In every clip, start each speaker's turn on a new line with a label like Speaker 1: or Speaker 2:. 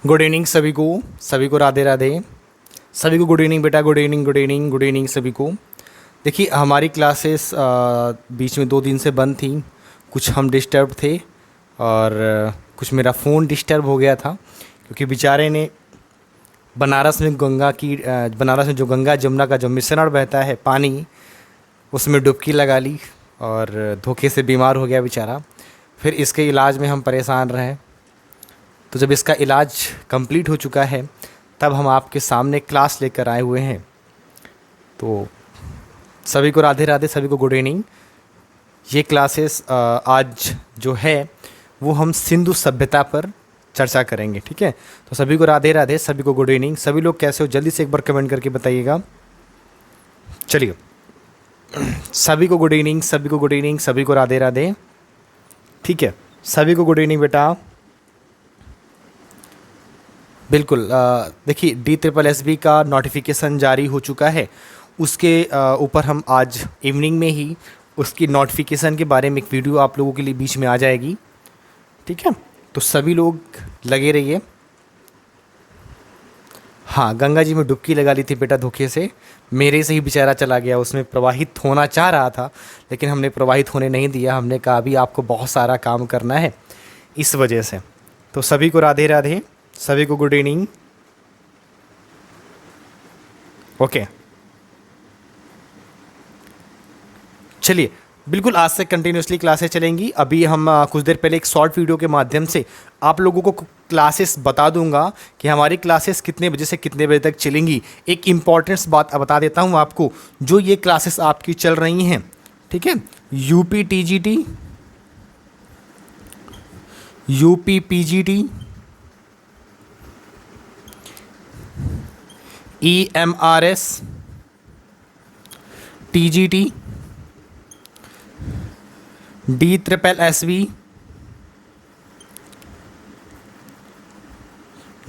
Speaker 1: Good evening सभी को राधे राधे। सभी को गुड इवनिंग बेटा, good evening good evening good evening सभी को। देखिए हमारी क्लासेस बीच में 2 दिन से बंद थी। कुछ हम डिस्टर्ब थे और कुछ मेरा फ़ोन डिस्टर्ब हो गया था, क्योंकि बेचारे ने बनारस में जो गंगा जमुना का जो मिश्रण बहता है पानी, उसमें डुबकी लगा ली और धोखे से बीमार हो गया बेचारा। फिर इसके इलाज में हम परेशान रहे। तो जब इसका इलाज कंप्लीट हो चुका है तब हम आपके सामने क्लास लेकर आए हुए हैं। तो सभी को राधे राधे, सभी को गुड इवनिंग। ये क्लासेस आज जो है वो हम सिंधु सभ्यता पर चर्चा करेंगे, ठीक है। तो सभी को राधे राधे, सभी को गुड इवनिंग। सभी लोग कैसे हो जल्दी से एक बार कमेंट करके बताइएगा। चलिए, सभी को गुड इवनिंग, सभी को गुड इवनिंग, सभी को राधे राधे, ठीक है। सभी को गुड इवनिंग बेटा। बिल्कुल, देखिए DSSB का नोटिफिकेशन जारी हो चुका है। उसके ऊपर हम आज इवनिंग में ही उसकी नोटिफिकेशन के बारे में एक वीडियो आप लोगों के लिए बीच में आ जाएगी, ठीक है। तो सभी लोग लगे रहिए। हाँ, गंगा जी में डुबकी लगा ली थी बेटा धोखे से, मेरे से ही बेचारा चला गया। उसमें प्रवाहित होना चाह रहा था लेकिन हमने प्रवाहित होने नहीं दिया। हमने कहा अभी आपको बहुत सारा काम करना है, इस वजह से। तो सभी को राधे राधे, सभी को गुड इवनिंग। ओके, चलिए बिल्कुल आज से कंटिन्यूसली क्लासेस चलेंगी। अभी हम कुछ देर पहले एक शॉर्ट वीडियो के माध्यम से आप लोगों को क्लासेस बता दूंगा कि हमारी क्लासेस कितने बजे से कितने बजे तक चलेंगी। एक इम्पॉर्टेंस बात बता देता हूं आपको, जो ये क्लासेस आपकी चल रही हैं, ठीक है। UP TGT, UP PGT, EMRS, TGT, DSSB,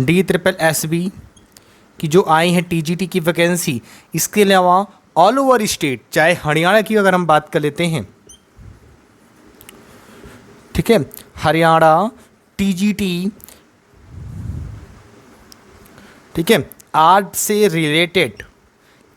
Speaker 1: DSSB की जो आई है TGT की वैकेंसी। इसके अलावा ऑल ओवर स्टेट, चाहे हरियाणा की अगर हम बात कर लेते हैं, ठीक है, हरियाणा TGT, ठीक है, आर्ट से रिलेटेड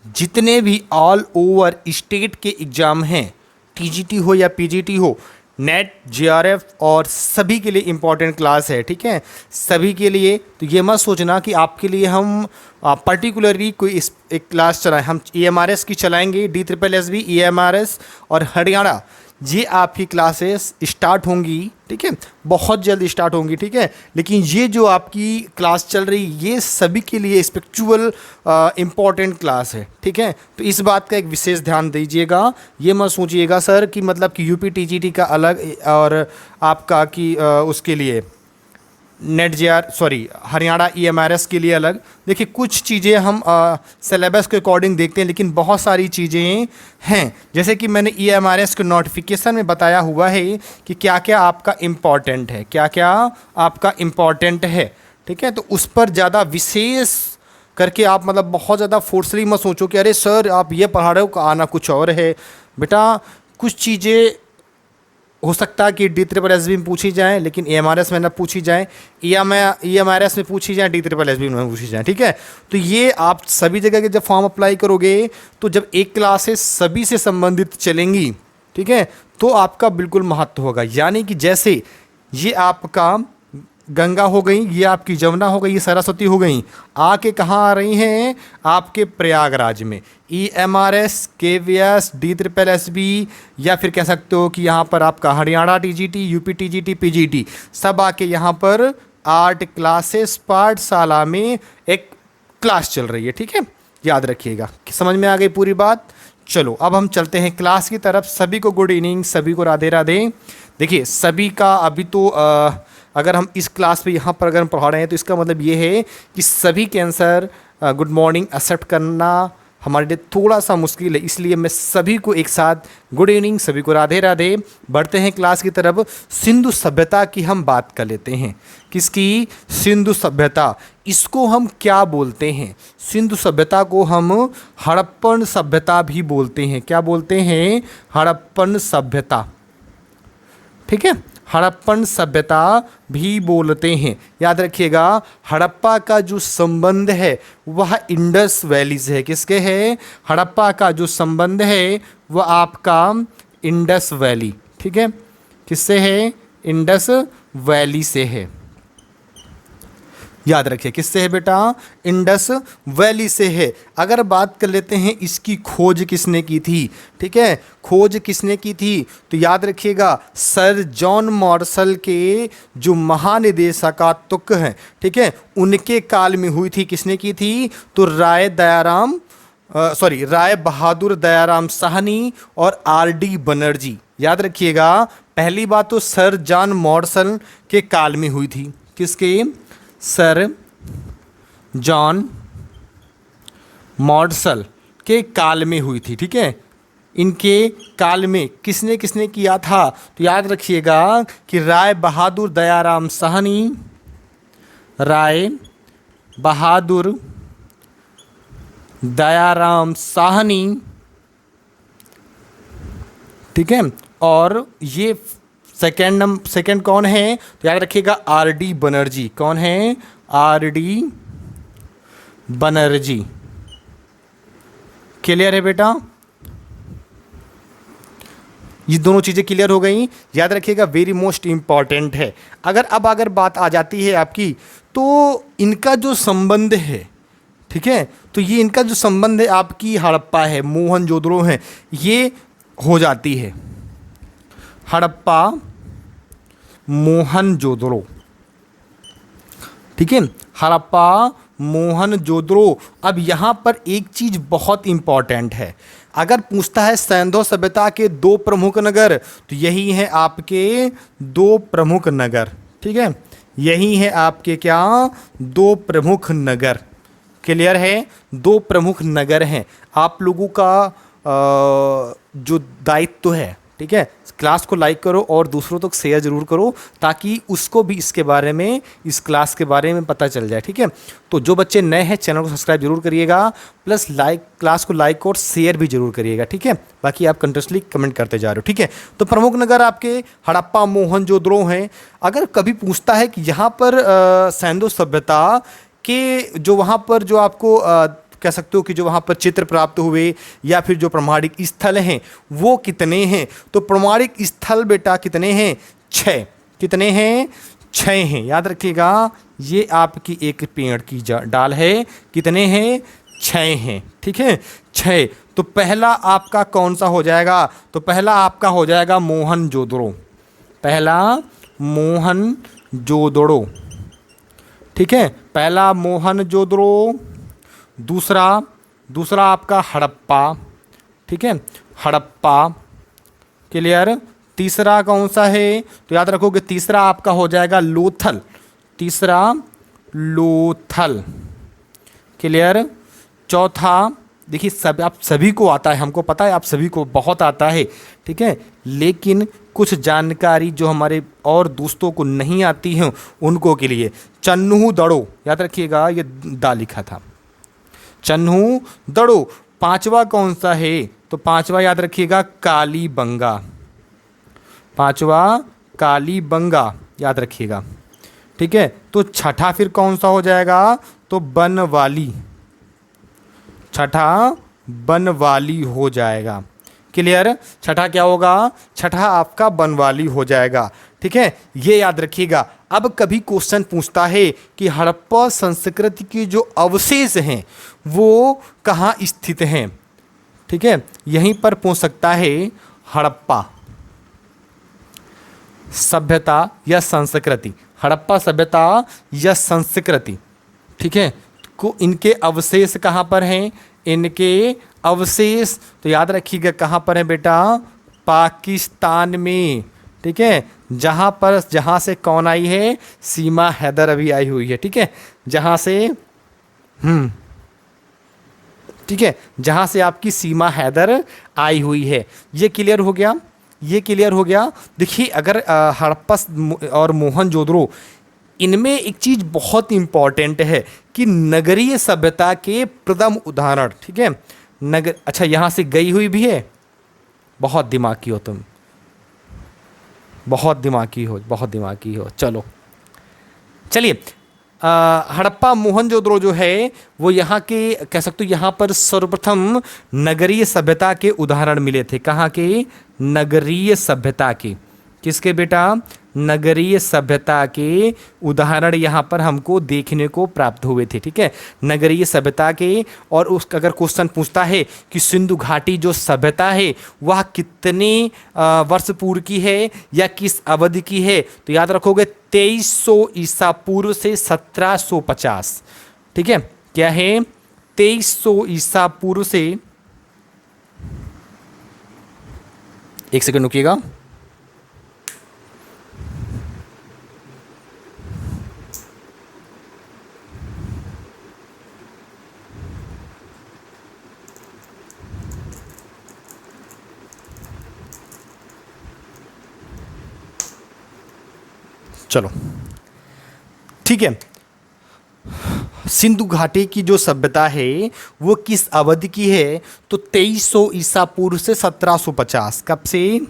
Speaker 1: जितने भी ऑल ओवर स्टेट के एग्ज़ाम हैं, TGT हो या PGT हो, नेट JRF और सभी के लिए इम्पॉर्टेंट क्लास है, ठीक है, सभी के लिए। तो ये मत सोचना कि आपके लिए हम पर्टिकुलरली कोई एक क्लास चलाएं। हम EMRS की चलाएंगे, DSSB, EMRS और हरियाणा, ये आपकी क्लासेस स्टार्ट होंगी, ठीक है, बहुत जल्द स्टार्ट होंगी, ठीक है। लेकिन ये जो आपकी क्लास चल रही, ये सभी के लिए स्पिरिचुअल इम्पॉर्टेंट क्लास है, ठीक है। तो इस बात का एक विशेष ध्यान दीजिएगा। ये मत सोचिएगा सर कि मतलब कि यूपी TGT का अलग और आपका कि उसके लिए हरियाणा EMRS के लिए अलग। देखिए कुछ चीज़ें हम सिलेबस के अकॉर्डिंग देखते हैं, लेकिन बहुत सारी चीज़ें हैं, जैसे कि मैंने EMRS के नोटिफिकेशन में बताया हुआ है कि क्या क्या आपका इम्पॉर्टेंट है, क्या क्या आपका इम्पॉर्टेंट है, ठीक है। तो उस पर ज़्यादा विशेष करके आप मतलब बहुत ज़्यादा फोर्सली मत सोचो कि अरे सर आप ये पढ़ा रहे हो, आना कुछ और है। बेटा कुछ चीज़ें हो सकता है कि DSSB में पूछी जाए लेकिन EMRS में ना पूछी जाए, EMRS में पूछी जाए, DSSB में पूछी जाए, ठीक है। तो ये आप सभी जगह के जब फॉर्म अप्लाई करोगे तो जब एक क्लासेस सभी से संबंधित चलेंगी, ठीक है, तो आपका बिल्कुल महत्व होगा। यानी कि जैसे ये आपका गंगा हो गई, ये आपकी जमुना हो गई, ये सरस्वती हो गई, आके कहाँ आ रही हैं, आपके प्रयागराज में। EMRS, KVS, DSSB या फिर कह सकते हो कि यहाँ पर आपका Haryana TGT, UP TGT, PGT सब आके यहाँ पर आर्ट क्लासेस पाठशाला में एक क्लास चल रही है, ठीक है। याद रखिएगा, समझ में आ गई पूरी बात। चलो अब हम चलते हैं क्लास की तरफ। सभी को गुड इवनिंग, सभी को राधे राधे। देखिए सभी का अभी तो अगर हम इस क्लास पे यहाँ पर अगर हम पढ़ा रहे हैं तो इसका मतलब ये है कि सभी के आंसर गुड मॉर्निंग एक्सेप्ट करना हमारे लिए थोड़ा सा मुश्किल है, इसलिए मैं सभी को एक साथ गुड इवनिंग, सभी को राधे राधे। बढ़ते हैं क्लास की तरफ। सिंधु सभ्यता की हम बात कर लेते हैं। किसकी? सिंधु सभ्यता। इसको हम क्या बोलते हैं? सिंधु सभ्यता को हम हड़प्पन सभ्यता भी बोलते हैं। क्या बोलते हैं? हड़प्पन सभ्यता, ठीक है। हड़प्पन सभ्यता भी बोलते हैं। याद रखिएगा, हड़प्पा का जो संबंध है वह इंडस वैली से है। किसके है? हड़प्पा का जो संबंध है वह आपका इंडस वैली, ठीक है, किससे है? इंडस वैली से है। याद रखिए, किससे है बेटा? इंडस वैली से है। अगर बात कर लेते हैं इसकी खोज किसने की थी, ठीक है, खोज किसने की थी, तो याद रखिएगा सर जॉन मार्शल के जो महानिदेशकात्मक हैं, ठीक है, उनके काल में हुई थी। किसने की थी? तो राय बहादुर दयाराम साहनी और आर.डी. बनर्जी। याद रखिएगा, पहली बात तो सर जॉन मार्शल के काल में हुई थी। किसके? सर जॉन मार्शल के काल में हुई थी, ठीक है। इनके काल में किसने किसने किया था? तो याद रखिएगा कि राय बहादुर दयाराम साहनी, राय बहादुर दयाराम साहनी, ठीक है, और ये सेकंड कौन है? तो याद रखिएगा आर.डी. बनर्जी। कौन है? आर.डी. बनर्जी। क्लियर है बेटा? ये दोनों चीज़ें क्लियर हो गई। याद रखिएगा, वेरी मोस्ट इंपॉर्टेंट है। अगर बात आ जाती है आपकी, तो इनका जो संबंध है, ठीक है, तो ये इनका जो संबंध है आपकी हड़प्पा है, मोहनजोदड़ो है, ये हो जाती है हड़प्पा मोहनजोदड़ो, ठीक है, हड़प्पा मोहनजोदड़ो। अब यहाँ पर एक चीज़ बहुत इंपॉर्टेंट है। अगर पूछता है सैंधव सभ्यता के 2 प्रमुख नगर, तो यही है आपके 2 प्रमुख नगर, ठीक है, यही है आपके क्या? 2 प्रमुख नगर। क्लियर है? 2 प्रमुख नगर हैं। आप लोगों का जो दायित्व है, ठीक है, क्लास को लाइक करो और दूसरों तक शेयर जरूर करो, ताकि उसको भी इसके बारे में, इस क्लास के बारे में पता चल जाए, ठीक है। तो जो बच्चे नए हैं चैनल को सब्सक्राइब जरूर करिएगा, प्लस क्लास को लाइक और शेयर भी जरूर करिएगा, ठीक है। बाकी आप कंटिन्यूसली कमेंट करते जा रहे हो, ठीक है। तो प्रमुख नगर आपके हड़प्पा मोहनजोदड़ो हैं। अगर कभी पूछता है कि यहाँ पर सैंधव सभ्यता के जो वहाँ पर जो आपको कह सकते हो कि जो वहाँ पर चित्र प्राप्त हुए या फिर जो प्रमाणिक स्थल हैं वो कितने हैं, तो प्रमाणिक स्थल बेटा कितने हैं? 6। कितने हैं? 6 हैं। याद रखिएगा, ये आपकी एक पेड़ की डाल है। कितने हैं? 6 हैं, ठीक है, 6। तो पहला आपका कौन सा हो जाएगा? तो पहला आपका हो जाएगा मोहनजोदड़ो। पहला मोहनजोदड़ो, ठीक है, पहला मोहनजोदड़ो। दूसरा आपका हड़प्पा, ठीक है, हड़प्पा। क्लियर? तीसरा कौन सा है? तो याद रखोगे तीसरा आपका हो जाएगा लोथल। तीसरा लोथल। क्लियर? चौथा, देखिए आप सभी को आता है, हमको पता है आप सभी को बहुत आता है, ठीक है, लेकिन कुछ जानकारी जो हमारे और दोस्तों को नहीं आती है उनको के लिए चन्हू दड़ो। याद रखिएगा, ये दा लिखा था, चन्हू दड़ो। 5वां कौन सा है? तो 5वां याद रखिएगा कालीबंगा। 5वां कालीबंगा, याद रखिएगा, ठीक है। तो छठा फिर कौन सा हो जाएगा? तो बनवाली। छठा बनवाली हो जाएगा। क्लियर? छठा क्या होगा? छठा आपका बनवाली हो जाएगा, ठीक है, ये याद रखिएगा। अब कभी क्वेश्चन पूछता है कि हड़प्पा संस्कृति के जो अवशेष हैं वो कहाँ स्थित हैं, ठीक है, यहीं पर पूछ सकता है हड़प्पा सभ्यता या संस्कृति, हड़प्पा सभ्यता या संस्कृति, ठीक है, को इनके अवशेष कहाँ पर हैं? इनके अवशेष तो याद रखिएगा कहाँ पर है बेटा? पाकिस्तान में, ठीक है, जहाँ से कौन आई है? सीमा हैदर अभी आई हुई है, ठीक है, जहाँ से ठीक है, जहाँ से आपकी सीमा हैदर आई हुई है। ये क्लियर हो गया? ये क्लियर हो गया। देखिए, अगर हड़प्पा और मोहनजोदड़ो, इनमें एक चीज़ बहुत इम्पॉर्टेंट है कि नगरीय सभ्यता के प्रथम उदाहरण, ठीक है, अच्छा यहाँ से गई हुई भी है, बहुत दिमाग की हो तुम, बहुत दिमागी हो, बहुत दिमागी हो। चलो चलिए, हड़प्पा मोहनजोदड़ो जो है वो यहाँ के, कह सकते हो यहाँ पर सर्वप्रथम नगरीय सभ्यता के उदाहरण मिले थे। कहाँ के? नगरीय सभ्यता के। किसके बेटा? नगरीय सभ्यता के उदाहरण यहाँ पर हमको देखने को प्राप्त हुए थे। ठीक है, नगरीय सभ्यता के। और उस अगर क्वेश्चन पूछता है कि सिंधु घाटी जो सभ्यता है वह कितने वर्ष पूर्व की है या किस अवधि की है, तो याद रखोगे 2300 ईसा पूर्व से 1750। ठीक है, क्या है? 2300 ईसा पूर्व से, एक सेकंड रुकिएगा। चलो ठीक है, सिंधु घाटी की जो सभ्यता है वो किस अवधि की है, तो 2300 ईसा पूर्व से 1750। कब से?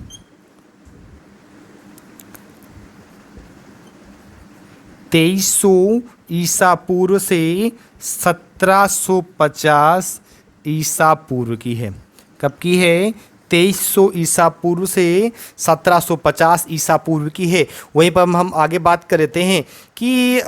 Speaker 1: 2300 ईसा पूर्व से 1750 ईसा पूर्व की है। कब की है? 2300 ईसा पूर्व से 1750 ईसा पूर्व की है। वहीं पर हम आगे बात कर लेते हैं कि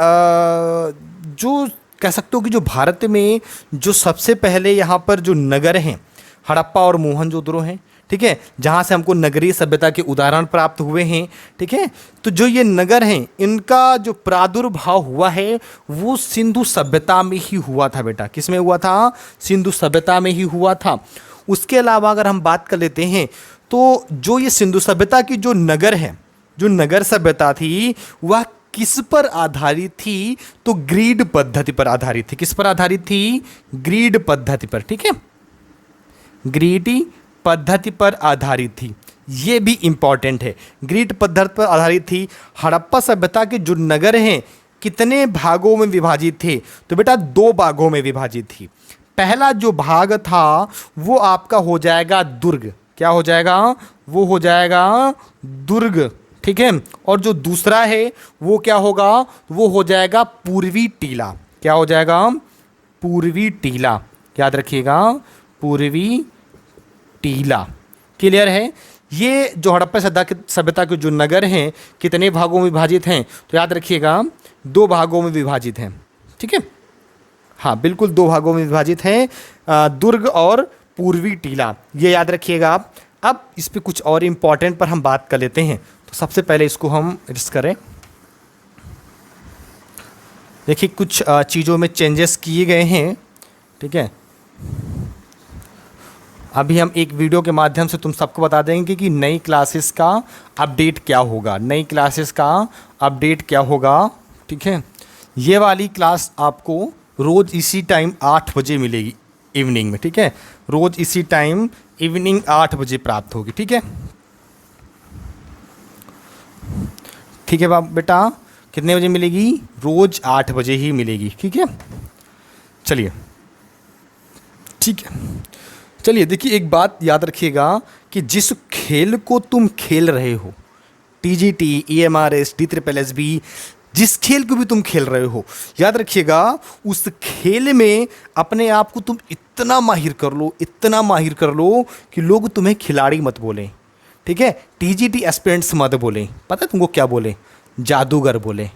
Speaker 1: जो कह सकते हो कि जो भारत में जो सबसे पहले यहाँ पर जो नगर हैं हड़प्पा और मोहनजोदड़ो हैं, ठीक है, जहाँ से हमको नगरीय सभ्यता के उदाहरण प्राप्त हुए हैं। ठीक है, तो जो ये नगर हैं इनका जो प्रादुर्भाव हुआ है वो सिंधु सभ्यता में ही हुआ था बेटा। किस में हुआ था? सिंधु सभ्यता में ही हुआ था। उसके अलावा अगर हम बात कर लेते हैं तो जो ये सिंधु सभ्यता की जो नगर है, जो नगर सभ्यता थी वह किस पर आधारित थी, तो ग्रीड पद्धति पर आधारित थी। किस पर आधारित थी? ग्रीड पद्धति पर। ठीक है, ग्रीड पद्धति पर आधारित थी। ये भी इंपॉर्टेंट है, ग्रीड पद्धति पर आधारित थी। हड़प्पा सभ्यता के जो नगर हैं कितने भागों में विभाजित थे, तो बेटा 2 भागों में विभाजित थी। पहला जो भाग था वो आपका हो जाएगा दुर्ग। क्या हो जाएगा? वो हो जाएगा दुर्ग। ठीक है, और जो दूसरा है वो क्या होगा? वो हो जाएगा पूर्वी टीला। क्या हो जाएगा? पूर्वी टीला। याद रखिएगा, पूर्वी टीला। क्लियर है? ये जो हड़प्पा सभ्यता के जो नगर हैं कितने भागों में विभाजित हैं, तो याद रखिएगा 2 भागों में विभाजित हैं। ठीक है, हाँ बिल्कुल 2 भागों में विभाजित हैं, दुर्ग और पूर्वी टीला, ये याद रखिएगा आप। अब इस पे कुछ और इम्पॉर्टेंट पर हम बात कर लेते हैं। तो सबसे पहले इसको हम रिस्ट करें। देखिए कुछ चीज़ों में चेंजेस किए गए हैं। ठीक है, अभी हम एक वीडियो के माध्यम से तुम सबको बता देंगे कि नई क्लासेस का अपडेट क्या होगा, नई क्लासेस का अपडेट क्या होगा। ठीक है, ये वाली क्लास आपको रोज़ इसी टाइम 8 बजे मिलेगी इवनिंग में। ठीक है, रोज़ इसी टाइम इवनिंग 8 बजे प्राप्त होगी। ठीक है, ठीक है बेटा, कितने बजे मिलेगी? रोज़ 8 बजे ही मिलेगी। ठीक है, चलिए ठीक है, चलिए देखिए एक बात याद रखिएगा कि जिस खेल को तुम खेल रहे हो, टीजीटी, EMRS, DSSB, जिस खेल को भी तुम खेल रहे हो, याद रखिएगा उस खेल में अपने आप को तुम इतना माहिर कर लो, इतना माहिर कर लो कि लोग तुम्हें खिलाड़ी मत बोलें। ठीक है, टीजीटी एस्पिरेंट्स मत बोलें। पता है तुमको क्या बोले? जादूगर बोले।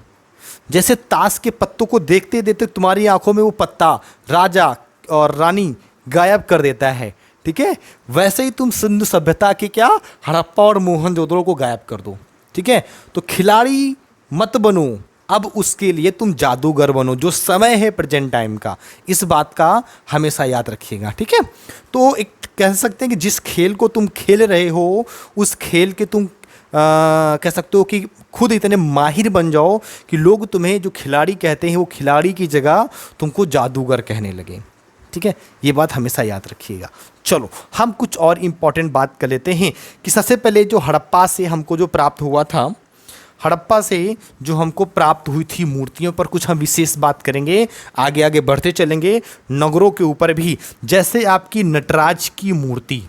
Speaker 1: जैसे ताश के पत्तों को देखते देखते तुम्हारी आंखों में वो पत्ता राजा और रानी गायब कर देता है। ठीक है, वैसे ही तुम सिंधु सभ्यता के क्या हड़प्पा और मोहनजोदड़ो को गायब कर दो। ठीक है, तो खिलाड़ी मत बनो, अब उसके लिए तुम जादूगर बनो। जो समय है प्रेजेंट टाइम का, इस बात का हमेशा याद रखिएगा। ठीक है, तो एक कह सकते हैं कि जिस खेल को तुम खेल रहे हो उस खेल के तुम कह सकते हो कि खुद इतने माहिर बन जाओ कि लोग तुम्हें जो खिलाड़ी कहते हैं वो खिलाड़ी की जगह तुमको जादूगर कहने लगे। ठीक है, ये बात हमेशा याद रखिएगा। चलो हम कुछ और इम्पॉर्टेंट बात कर लेते हैं कि सबसे पहले जो हड़प्पा से हमको जो प्राप्त हुआ था, हड़प्पा से जो हमको प्राप्त हुई थी मूर्तियों पर कुछ हम विशेष बात करेंगे। आगे आगे बढ़ते चलेंगे नगरों के ऊपर भी। जैसे आपकी नटराज की मूर्ति,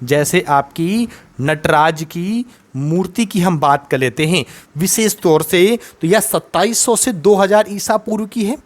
Speaker 1: जैसे आपकी नटराज की मूर्ति की हम बात कर लेते हैं विशेष तौर से, तो यह 2700 से 2000 ईसा पूर्व की है।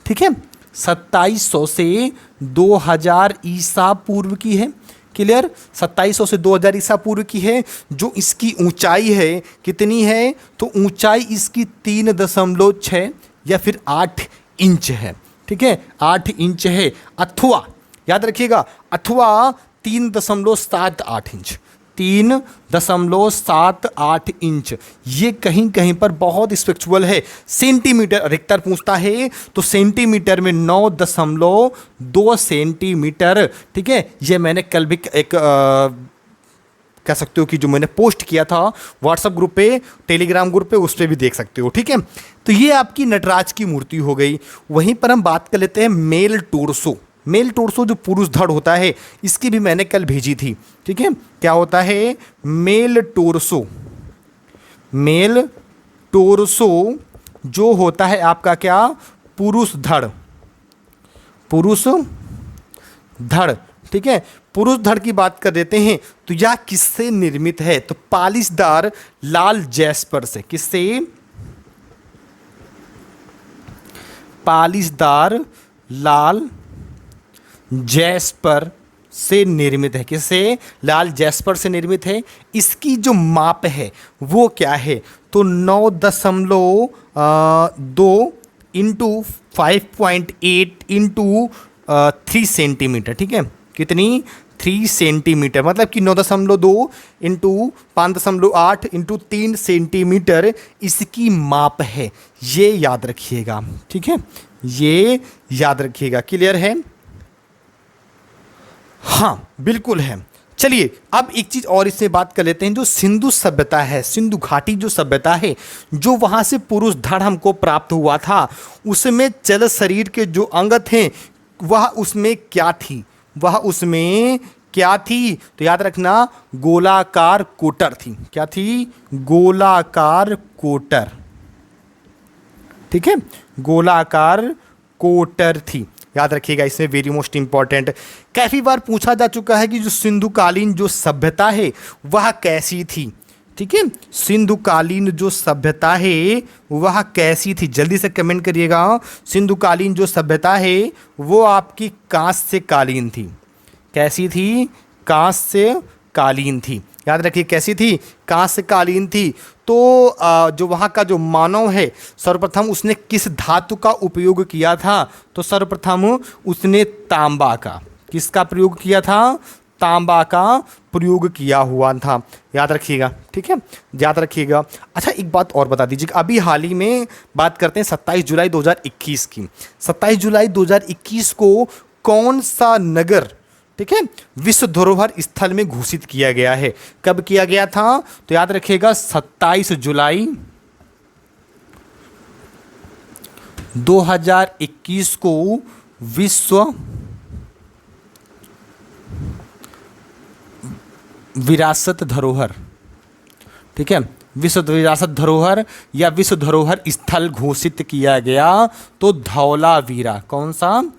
Speaker 1: ठीक है, 2700 से 2000 ईसा पूर्व की है। क्लियर, 2700 से 2000 ईसा पूर्व की है। जो इसकी ऊंचाई है कितनी है, तो ऊंचाई इसकी 3.6 या फिर 8 इंच है। ठीक है, 8 इंच है, अथवा याद रखिएगा अथवा 3.78 इंच, 3.78 इंच। ये कहीं कहीं पर बहुत स्पेक्चुअल है। सेंटीमीटर अधिकतर पूछता है, तो सेंटीमीटर में 9.2 सेंटीमीटर। ठीक है, ये मैंने कल भी एक कह सकते हो कि जो मैंने पोस्ट किया था व्हाट्सएप ग्रुप पे, टेलीग्राम ग्रुप पे, उस पर भी देख सकते हो। ठीक है, तो ये आपकी नटराज की मूर्ति हो गई। वहीं पर हम बात कर लेते हैं मेल टोर्सो। मेल टोर्सो जो पुरुष धड़ होता है, इसकी भी मैंने कल भेजी थी। ठीक है, क्या होता है मेल टोर्सो? मेल टोर्सो जो होता है आपका क्या, पुरुष धड़, पुरुष धड़। ठीक है, पुरुष धड़ की बात कर देते हैं, तो यह किससे निर्मित है, तो पालिशदार लाल जैस्पर से। किससे? पालिशदार लाल जैस्पर से निर्मित है। किससे? लाल जैस्पर से निर्मित है। इसकी जो माप है वो क्या है, तो 9.2 इंटू 5.8 इंटू 3 सेंटीमीटर। ठीक है, कितनी? 3 सेंटीमीटर, मतलब कि 9.2 इंटू 5.8 इंटू 3 सेंटीमीटर इसकी माप है। ये याद रखिएगा। ठीक है, ये याद रखिएगा। क्लियर है? हाँ बिल्कुल है। चलिए अब एक चीज़ और इससे बात कर लेते हैं। जो सिंधु सभ्यता है, सिंधु घाटी जो सभ्यता है, जो वहाँ से पुरुष धड़ हमको प्राप्त हुआ था, उसमें चल शरीर के जो अंग थे वह उसमें क्या थी, वह उसमें क्या थी, तो याद रखना गोलाकार कोटर थी। क्या थी? गोलाकार कोटर। ठीक है, गोलाकार कोटर थी, याद रखिएगा। इसमें वेरी मोस्ट इंपॉर्टेंट काफ़ी बार पूछा जा चुका है कि जो सिंधुकालीन जो सभ्यता है वह कैसी थी। ठीक है, सिंधुकालीन जो सभ्यता है वह कैसी थी, जल्दी से कमेंट करिएगा। सिंधुकालीन जो सभ्यता है वो आपकी कांस्य कालीन थी। कैसी थी? कांस्य कालीन थी। याद रखिए कैसी थी? कांस्य कालीन थी। तो जो वहाँ का जो मानव है, सर्वप्रथम उसने किस धातु का उपयोग किया था, तो सर्वप्रथम उसने तांबा का, किसका प्रयोग किया था? तांबा का प्रयोग किया हुआ था। याद रखिएगा। ठीक है, याद रखिएगा। अच्छा एक बात और बता दीजिए, अभी हाल ही में बात करते हैं 27 जुलाई 2021 की। 27 जुलाई 2021 को कौन सा नगर, ठीक है, विश्व धरोहर स्थल में घोषित किया गया है? कब किया गया था, तो याद रखिएगा 27 जुलाई 2021 को विश्व विरासत धरोहर, ठीक है, विश्व विरासत धरोहर या विश्व धरोहर स्थल घोषित किया गया। तो धौलावीरा, कौन सा?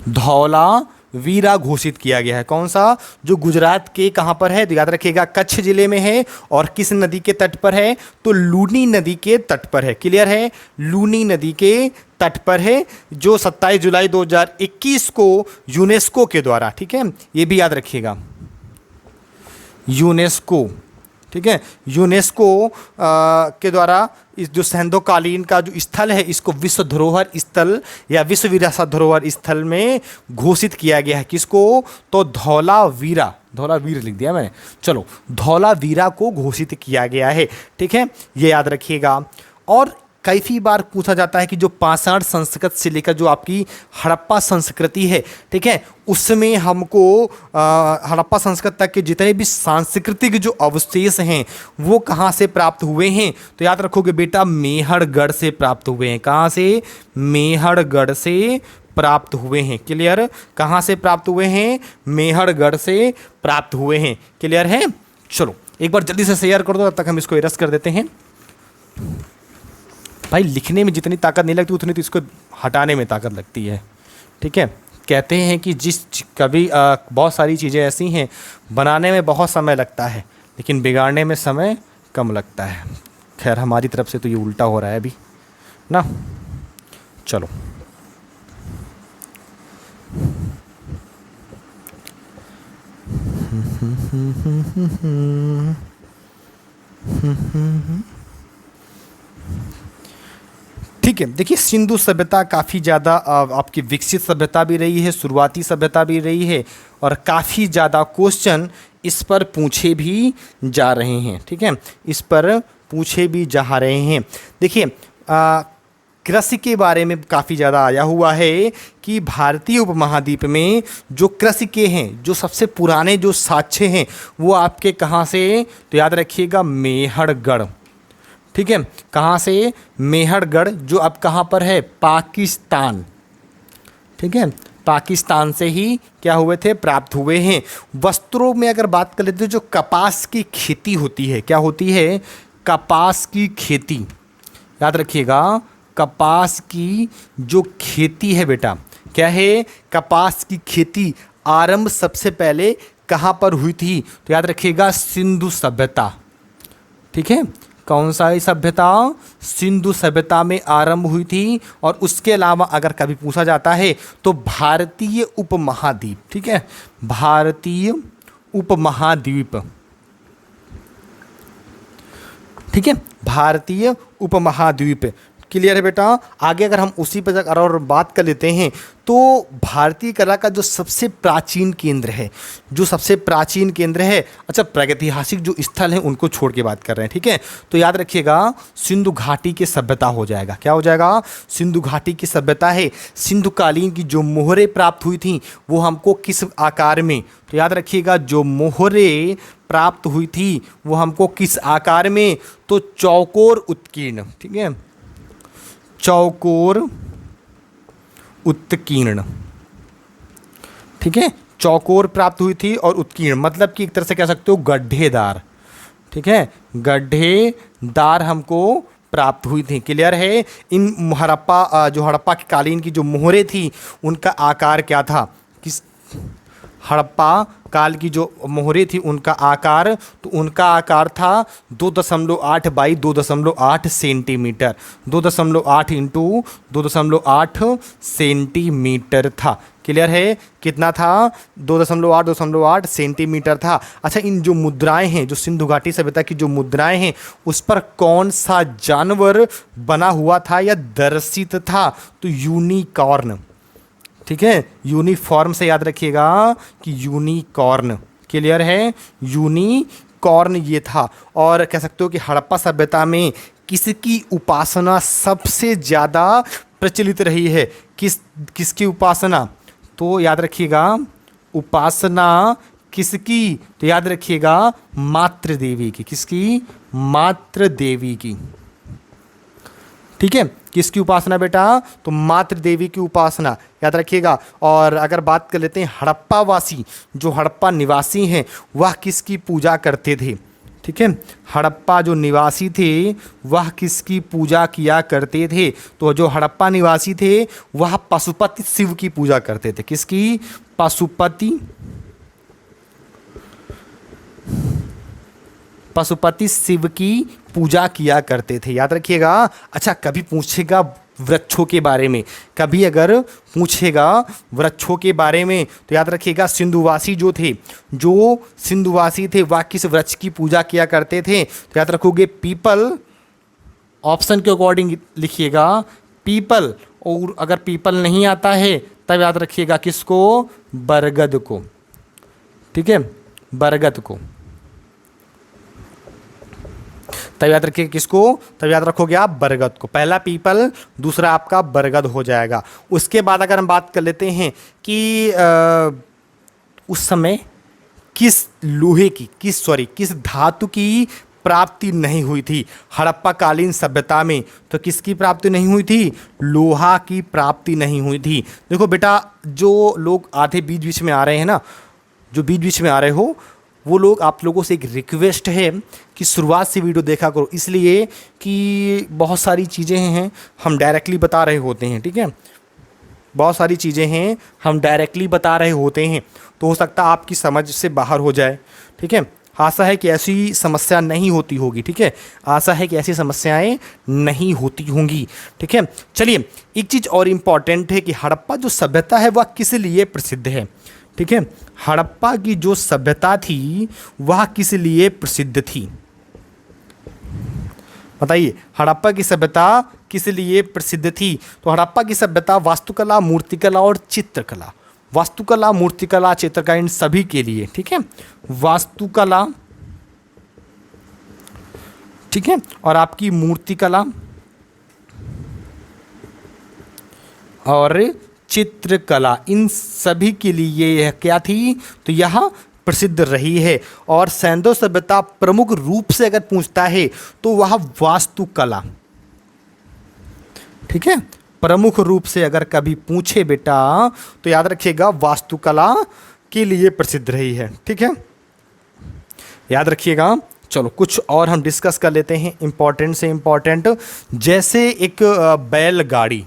Speaker 1: धौलावीरा घोषित किया गया है। कौन सा? जो गुजरात के कहाँ पर है, तो याद रखिएगा कच्छ जिले में है। और किस नदी के तट पर है, तो लूनी नदी के तट पर है। क्लियर है? लूनी नदी के तट पर है, जो 27 जुलाई 2021 को यूनेस्को के द्वारा, ठीक है, ये भी याद रखिएगा, यूनेस्को, ठीक है, यूनेस्को के द्वारा इस जो सिंधुकालीन का जो स्थल है इसको विश्व धरोहर स्थल या विश्व विरासत धरोहर स्थल में घोषित किया गया है। किसको? तो धौलावीरा, धौलावीर लिख दिया मैंने, चलो धौलावीरा को घोषित किया गया है। ठीक है, ये याद रखिएगा। और कई बार पूछा जाता है कि जो पाषाण संस्कृत से लेकर जो आपकी हड़प्पा संस्कृति है, ठीक है, उसमें हमको हड़प्पा संस्कृत तक के जितने भी सांस्कृतिक जो अवशेष हैं वो कहाँ से प्राप्त हुए हैं, तो याद रखोगे बेटा मेहरगढ़ से प्राप्त हुए हैं। कहाँ से? मेहरगढ़ से प्राप्त हुए हैं। क्लियर? कहाँ से प्राप्त हुए हैं? मेहरगढ़ से प्राप्त हुए हैं। क्लियर है? चलो एक बार जल्दी से शेयर कर दो, तब तक हम इसको इरेज कर देते हैं। भाई लिखने में जितनी ताकत नहीं लगती उतनी तो इसको हटाने में ताकत लगती है। ठीक है, कहते हैं कि कभी बहुत सारी चीज़ें ऐसी हैं बनाने में बहुत समय लगता है लेकिन बिगाड़ने में समय कम लगता है। खैर हमारी तरफ से तो ये उल्टा हो रहा है अभी ना। चलो ठीक है, देखिए सिंधु सभ्यता काफ़ी ज़्यादा आपकी विकसित सभ्यता भी रही है, शुरुआती सभ्यता भी रही है और काफ़ी ज़्यादा क्वेश्चन इस पर पूछे भी जा रहे हैं। ठीक है, इस पर पूछे भी जा रहे हैं। देखिए कृषि के बारे में काफ़ी ज़्यादा आया हुआ है कि भारतीय उपमहाद्वीप में जो कृषि के हैं, जो सबसे पुराने जो साक्ष्य हैं वो आपके कहाँ से, तो याद रखिएगा मेहरगढ़। ठीक है, कहाँ से, मेहरगढ़, जो अब कहाँ पर है, पाकिस्तान। ठीक है, पाकिस्तान से ही क्या हुए थे, प्राप्त हुए हैं। वस्त्रों में अगर बात कर लेते हैं, जो कपास की खेती होती है, क्या होती है, कपास की खेती, याद रखिएगा कपास की जो खेती है बेटा, क्या है, कपास की खेती आरंभ सबसे पहले कहाँ पर हुई थी, तो याद रखिएगा सिंधु सभ्यता। ठीक है, कौन सा सभ्यता, सिंधु सभ्यता में आरंभ हुई थी। और उसके अलावा अगर कभी पूछा जाता है तो भारतीय उपमहाद्वीप, ठीक है, भारतीय उपमहाद्वीप, ठीक है, भारतीय उपमहाद्वीप। क्लियर है बेटा। आगे अगर हम उसी पर और बात कर लेते हैं तो भारतीय कला का जो सबसे प्राचीन केंद्र है, जो सबसे प्राचीन केंद्र है, अच्छा प्रागैतिहासिक जो स्थल हैं उनको छोड़ के बात कर रहे हैं। ठीक है, तो याद रखिएगा सिंधु घाटी की सभ्यता हो जाएगा। क्या हो जाएगा, सिंधु घाटी की सभ्यता है। सिंधु कालीन की जो मोहरें प्राप्त हुई थी वो हमको किस आकार में, तो याद रखिएगा जो मोहरें प्राप्त हुई थी वो हमको किस आकार में, तो चौकोर उत्कीर्ण। ठीक है, चौकोर उत्कीर्ण। ठीक है, चौकोर प्राप्त हुई थी और उत्कीर्ण मतलब कि एक तरह से कह सकते हो गड्ढेदार। ठीक है, गड्ढेदार हमको प्राप्त हुई थी। क्लियर है। इन हड़प्पा की कालीन की जो मोहरें थी उनका आकार क्या था, किस, हड़प्पा काल की जो मोहरें थी उनका आकार, तो उनका आकार था 2.8 बाई 2.8 सेंटीमीटर, 2.8 इंटू 2.8 सेंटीमीटर था। क्लियर है, कितना था, 2.8 सेंटीमीटर था। अच्छा, इन जो मुद्राएं हैं, जो सिंधु घाटी सभ्यता की जो मुद्राएं हैं उस पर कौन सा जानवर बना हुआ था या दर्शित था, तो यूनिकॉर्न। ठीक है, यूनिफॉर्म से याद रखिएगा कि यूनिकॉर्न। क्लियर है, यूनिकॉर्न ये था। और कह सकते हो कि हड़प्पा सभ्यता में किसकी उपासना सबसे ज़्यादा प्रचलित रही है, किसकी उपासना, तो याद रखिएगा उपासना किसकी, तो याद रखिएगा मातृ देवी की। किसकी, मातृ देवी की। ठीक है, किसकी उपासना बेटा, तो मातृ देवी की उपासना, याद रखिएगा। और अगर बात कर लेते हैं हड़प्पा वासी, जो हड़प्पा निवासी हैं वह किसकी पूजा करते थे। ठीक है, हड़प्पा जो निवासी थे वह किसकी पूजा किया करते थे, तो जो हड़प्पा निवासी थे वह पशुपति शिव की पूजा करते थे। किसकी, पशुपति शिव की पूजा किया करते थे, याद रखिएगा। अच्छा, कभी पूछेगा वृक्षों के बारे में, कभी अगर पूछेगा वृक्षों के बारे में तो याद रखिएगा सिंधुवासी जो सिंधुवासी थे वह किस वृक्ष की पूजा किया करते थे, तो याद रखोगे पीपल। ऑप्शन के अकॉर्डिंग लिखिएगा पीपल, और अगर पीपल नहीं आता है तब याद रखिएगा किसको, बरगद को। ठीक है, बरगद को। तब याद रखिए किसको, तब याद रखोगे आप बरगद को। पहला पीपल, दूसरा आपका बरगद हो जाएगा। उसके बाद अगर हम बात कर लेते हैं कि उस समय किस लोहे की, किस धातु की प्राप्ति नहीं हुई थी हड़प्पा कालीन सभ्यता में, तो किसकी प्राप्ति नहीं हुई थी, लोहा की प्राप्ति नहीं हुई थी। देखो बेटा, जो लोग आधे बीच बीच में आ रहे हैं ना, जो बीच बीच में आ रहे हो वो लोग, आप लोगों से एक रिक्वेस्ट है कि शुरुआत से वीडियो देखा करो, इसलिए कि बहुत सारी चीज़ें हैं हम डायरेक्टली बता रहे होते हैं। ठीक है, बहुत सारी चीज़ें हैं हम डायरेक्टली बता रहे होते हैं, तो हो सकता है आपकी समझ से बाहर हो जाए। ठीक है, आशा है कि ऐसी समस्या नहीं होती होगी। ठीक है, आशा है कि ऐसी समस्याएं नहीं होती होंगी। ठीक है, चलिए एक चीज़ और इम्पॉर्टेंट है कि हड़प्पा जो सभ्यता है वह किस लिए प्रसिद्ध है। ठीक है, हड़प्पा की जो सभ्यता थी वह किस लिए प्रसिद्ध थी, बताइए। हड़प्पा की सभ्यता किस लिए प्रसिद्ध थी? तो हड़प्पा की सभ्यता वास्तुकला, मूर्तिकला और चित्रकला, वास्तुकला, मूर्तिकला, चित्रकला, इन सभी के लिए। ठीक है, वास्तुकला, ठीक है, और आपकी मूर्तिकला और चित्रकला, इन सभी के लिए यह क्या थी? तो यह प्रसिद्ध रही है। और सैंधव सभ्यता प्रमुख रूप से अगर पूछता है तो वह वास्तुकला, ठीक है, प्रमुख रूप से अगर कभी पूछे बेटा तो याद रखिएगा वास्तुकला के लिए प्रसिद्ध रही है। ठीक है, याद रखिएगा। चलो कुछ और हम डिस्कस कर लेते हैं इम्पॉर्टेंट से इम्पॉर्टेंट, जैसे एक बैलगाड़ी।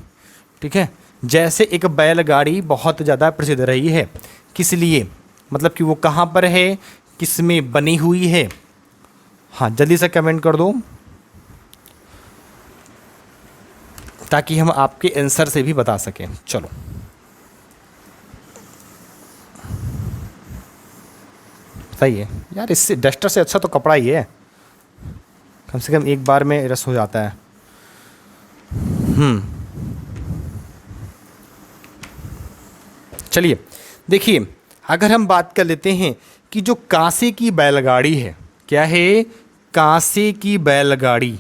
Speaker 1: ठीक है, जैसे एक बैलगाड़ी बहुत ज़्यादा प्रसिद्ध रही है, किस लिए? मतलब कि वो कहाँ पर है, किस में बनी हुई है? हाँ, जल्दी से कमेंट कर दो ताकि हम आपके आंसर से भी बता सकें। चलो बताइए यार, इससे डस्टर से अच्छा तो कपड़ा ही है, कम से कम एक बार में रस हो जाता है। चलिए देखिए, अगर हम बात कर लेते हैं कि जो कांसे की बैलगाड़ी है, क्या है? कांसे की बैलगाड़ी,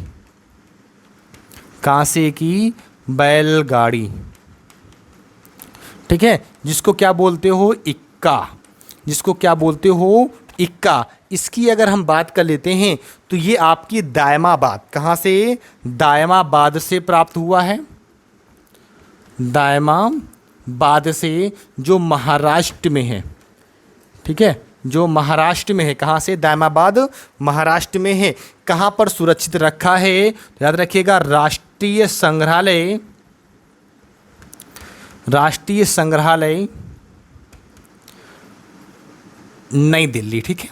Speaker 1: कांसे की बैलगाड़ी, ठीक है, जिसको क्या बोलते हो? इक्का, जिसको क्या बोलते हो? इक्का। इसकी अगर हम बात कर लेते हैं तो ये आपकी दायमाबाद, कहाँ से? दायमाबाद से प्राप्त हुआ है, दायमाबाद से, जो महाराष्ट्र में है। ठीक है, जो महाराष्ट्र में है, कहाँ से? दायमाबाद महाराष्ट्र में है। कहाँ पर सुरक्षित रखा है? तो याद रखिएगा राष्ट्रीय संग्रहालय, राष्ट्रीय संग्रहालय नई दिल्ली। ठीक है,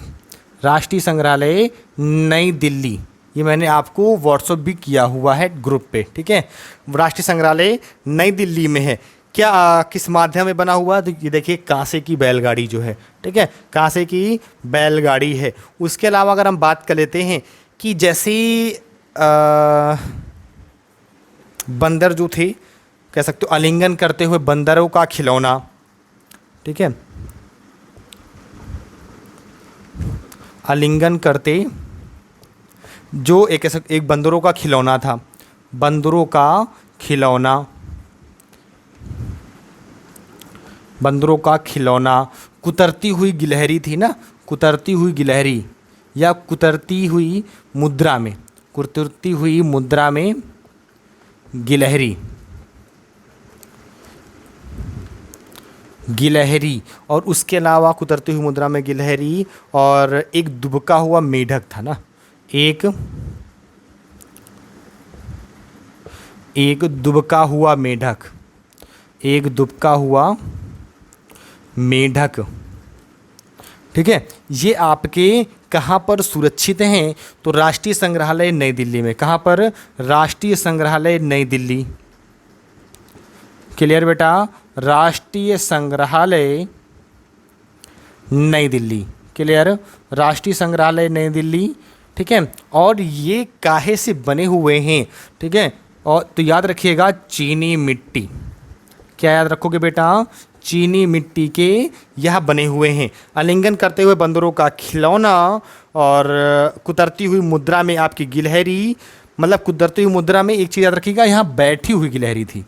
Speaker 1: राष्ट्रीय संग्रहालय नई दिल्ली, ये मैंने आपको व्हाट्सएप भी किया हुआ है ग्रुप पे। ठीक है, राष्ट्रीय संग्रहालय नई दिल्ली में है। क्या किस माध्यम में बना हुआ? तो ये देखिए कांसे की बैलगाड़ी जो है, ठीक है, कांसे की बैलगाड़ी है। उसके अलावा अगर हम बात कर लेते हैं कि जैसे बंदर जो थे, कह सकते हो आलिंगन करते हुए बंदरों का खिलौना। ठीक है, आलिंगन करते जो एक बंदरों का खिलौना था, बंदरों का खिलौना, बंदरों का खिलौना। कुतरती हुई गिलहरी थी ना, कुतरती हुई गिलहरी, या कुतरती हुई मुद्रा में, कुतरती हुई मुद्रा में गिलहरी, गिलहरी। और उसके अलावा कुतरती हुई मुद्रा में गिलहरी, और एक दुबका हुआ मेढक था ना, एक दुबका हुआ मेढक, एक दुबका हुआ मेढक। ठीक है, ये आपके कहाँ पर सुरक्षित हैं? तो राष्ट्रीय संग्रहालय नई दिल्ली में। कहाँ पर? राष्ट्रीय संग्रहालय नई दिल्ली। क्लियर बेटा? राष्ट्रीय संग्रहालय नई दिल्ली, क्लियर? राष्ट्रीय संग्रहालय नई दिल्ली। ठीक है, और ये काहे से बने हुए हैं? ठीक है, और तो याद रखिएगा चीनी मिट्टी। क्या याद रखोगे बेटा? चीनी मिट्टी के यह बने हुए हैं। आलिंगन करते हुए बंदरों का खिलौना, और कुतरती हुई मुद्रा में आपकी गिलहरी। मतलब कुतरती हुई मुद्रा में एक चीज़ याद रखिएगा, यहाँ बैठी हुई गिलहरी थी।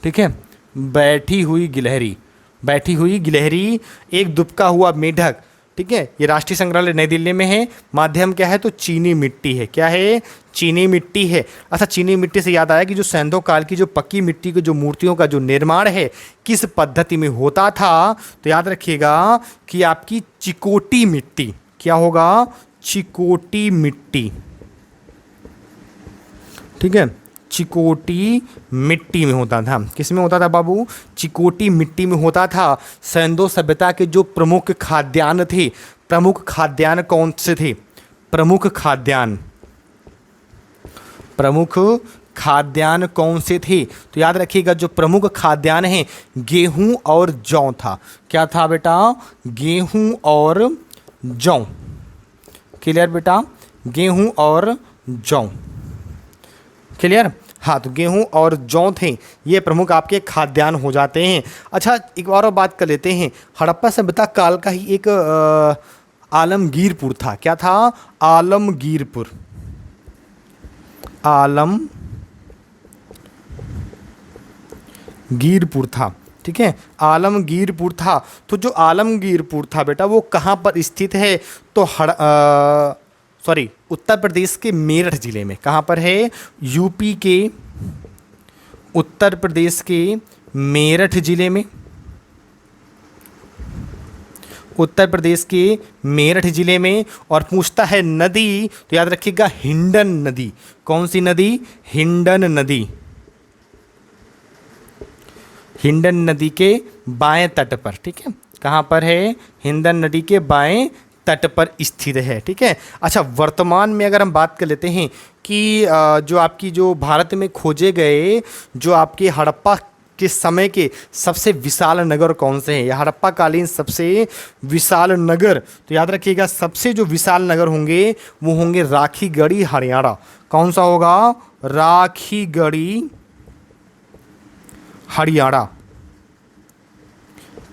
Speaker 1: ठीक है, बैठी हुई गिलहरी, बैठी हुई गिलहरी, एक दुबका हुआ मेढक। ठीक है, ये राष्ट्रीय संग्रहालय नई दिल्ली में है। माध्यम क्या है? तो चीनी मिट्टी है। क्या है? चीनी मिट्टी है। अच्छा, चीनी मिट्टी से याद आया कि जो सैंधव काल की जो पक्की मिट्टी की जो मूर्तियों का जो निर्माण है किस पद्धति में होता था? तो याद रखिएगा कि आपकी चिकोटी मिट्टी। क्या होगा? चिकोटी मिट्टी। ठीक है, चिकोटी मिट्टी में होता था। किस में होता था बाबू? चिकोटी मिट्टी में होता था। सिंधु सभ्यता के जो प्रमुख खाद्यान्न थे, प्रमुख खाद्यान्न कौन से थे? प्रमुख खाद्यान्न कौन से थे? तो याद रखिएगा, जो प्रमुख खाद्यान्न हैं गेहूं और जौ था। क्या था बेटा? गेहूं और जौ। क्लियर बेटा? गेहूं और जौ। क्लियर? हाँ, तो गेहूं और जौ थे, ये प्रमुख आपके खाद्यान्न हो जाते हैं। अच्छा, एक और बात कर लेते हैं। हड़प्पा सभ्यता काल का ही एक आलमगीरपुर था। क्या था? आलमगीरपुर। आलमगीरपुर था। ठीक है, आलमगीरपुर था। तो जो आलमगीरपुर था बेटा, वो कहाँ पर स्थित है? तो उत्तर प्रदेश के मेरठ जिले में। कहाँ पर है? यूपी के उत्तर प्रदेश के मेरठ जिले में। उत्तर प्रदेश के मेरठ जिले में। और पूछता है नदी, तो याद रखिएगा हिंडन नदी। कौन सी नदी? हिंडन नदी। हिंडन नदी के बाएं तट पर। ठीक है, कहाँ पर है? हिंडन नदी के बाएं तट पर स्थित है। ठीक है। अच्छा, वर्तमान में अगर हम बात कर लेते हैं कि जो भारत में खोजे गए जो आपके हड़प्पा के समय के सबसे विशाल नगर कौन से हैं, या हड़प्पा कालीन सबसे विशाल नगर, तो याद रखिएगा सबसे जो विशाल नगर होंगे वो होंगे राखीगढ़ी हरियाणा। कौन सा होगा? राखीगढ़ी हरियाणा।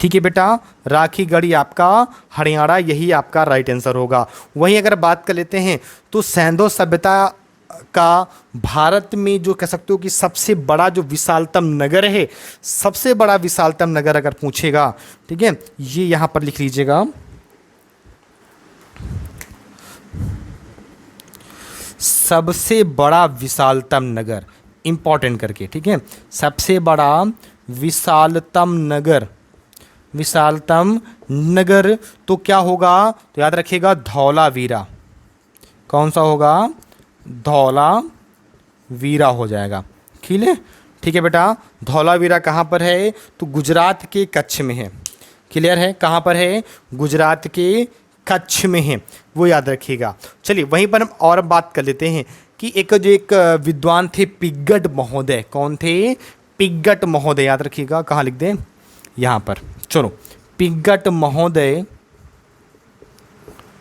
Speaker 1: ठीक है बेटा, राखीगढ़ी आपका हरियाणा, यही आपका राइट आंसर होगा। वहीं अगर बात कर लेते हैं तो सिंधु सभ्यता का भारत में जो कह सकते हो कि सबसे बड़ा जो विशालतम नगर है, सबसे बड़ा विशालतम नगर अगर पूछेगा, ठीक है, ये यहां पर लिख लीजिएगा, सबसे बड़ा विशालतम नगर, इंपॉर्टेंट करके। ठीक है, सबसे बड़ा विशालतम नगर, विशालतम नगर तो क्या होगा? तो याद रखिएगा धौलावीरा। कौन सा होगा? धौलावीरा हो जाएगा। ठीक है बेटा, धौलावीरा कहाँ पर है? तो गुजरात के कच्छ में है। क्लियर है? कहाँ पर है? गुजरात के कच्छ में है, वो याद रखिएगा। चलिए वहीं पर हम और बात कर लेते हैं कि एक विद्वान थे पिग्गट महोदय। कौन थे? पिग्गट महोदय। याद रखिएगा, कहाँ लिख दें? यहाँ पर। चलो, पिग्गट महोदय,